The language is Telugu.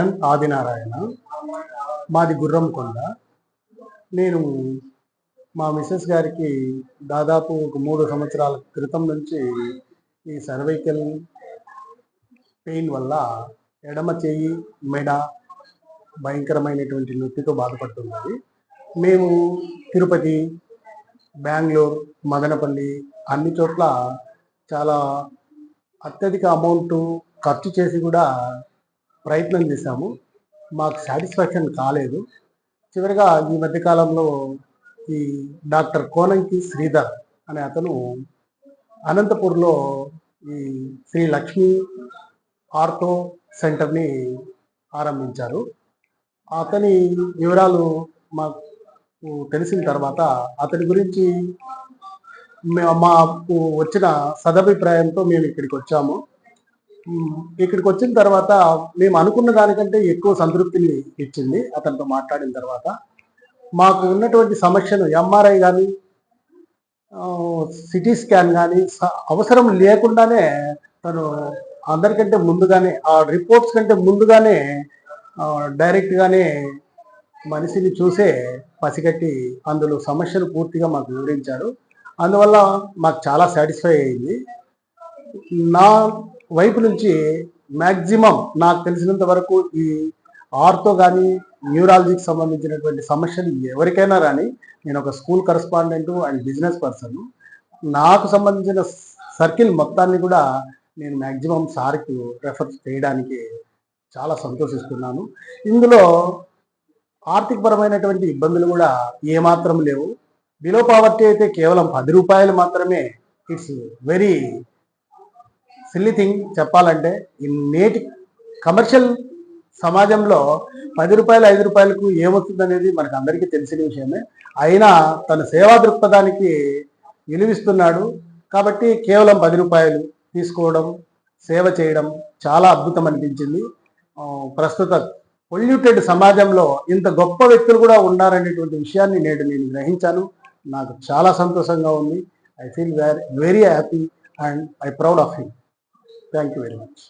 ఎన్ ఆదినారాయణ. మాది గుర్రంకొండ. నేను మా మిసెస్ గారికి దాదాపు ఒక 3 సంవత్సరాల క్రితం నుంచి ఈ సర్వైకల్ పెయిన్ వల్ల ఎడమ చెయ్యి, మెడ భయంకరమైనటువంటి నొప్పితో బాధపడుతున్నది. మేము తిరుపతి, బెంగళూరు, మదనపల్లి అన్ని చోట్ల చాలా అత్యధిక అమౌంట్ ఖర్చు చేసి కూడా ప్రయత్నం చేశాము. మాకు సాటిస్ఫాక్షన్ కాలేదు. చివరిగా ఈ మధ్యకాలంలో ఈ డాక్టర్ కోనంకి శ్రీధర్ అనే అతను అనంతపూర్లో ఈ శ్రీ లక్ష్మీ ఆర్థో సెంటర్ని ఆరంభించారు. అతని వివరాలు మాకు తెలిసిన తర్వాత అతని గురించి మాకు వచ్చిన సదభిప్రాయంతో మేము ఇక్కడికి వచ్చాము. ఇక్కడికి వచ్చిన తర్వాత మేము అనుకున్న దానికంటే ఎక్కువ సంతృప్తిని ఇచ్చింది. అతనితో మాట్లాడిన తర్వాత మాకు ఉన్నటువంటి సమస్యను ఎంఆర్ఐ కానీ, సిటీ స్కాన్ కానీ అవసరం లేకుండానే తను అందరికంటే ముందుగానే ఆ రిపోర్ట్స్ కంటే ముందుగానే డైరెక్ట్గానే మనిషిని చూసే పసిగట్టి అందులో సమస్యను పూర్తిగా మాకు వివరించారు. అందువల్ల మాకు చాలా సాటిస్ఫై అయింది. నా వైపు నుంచి మ్యాక్సిమం నాకు తెలిసినంత వరకు ఈ ఆర్థో కానీ, న్యూరాలజీకి సంబంధించినటువంటి సమస్యలు ఎవరికైనా కానీ, నేను ఒక school correspondent and business person. నాకు సంబంధించిన సర్కిల్ మొత్తాన్ని కూడా నేను మ్యాక్సిమం సార్కి రెఫర్ చేయడానికి చాలా సంతోషిస్తున్నాను. ఇందులో ఆర్థికపరమైనటువంటి ఇబ్బందులు కూడా ఏమాత్రం లేవు. బిలో పావర్టీ అయితే కేవలం 10 రూపాయలు మాత్రమే. ఇట్స్ వెరీ సిల్లీ థింగ్ చెప్పాలంటే. ఈ నేటి కమర్షియల్ సమాజంలో 10 రూపాయలు 5 రూపాయలకు ఏమవుతుంది అనేది మనకు అందరికీ తెలిసిన విషయమే. అయినా తన సేవా దృక్పథానికి విలువిస్తున్నాడు. కాబట్టి కేవలం 10 రూపాయలు తీసుకోవడం, సేవ చేయడం చాలా అద్భుతం అనిపించింది. ప్రస్తుత పొల్యూటెడ్ సమాజంలో ఇంత గొప్ప వ్యక్తులు కూడా ఉన్నారనేటువంటి విషయాన్ని నేను గ్రహించాను. నాకు చాలా సంతోషంగా ఉంది. I feel very happy and I proud of him. Thank you very much.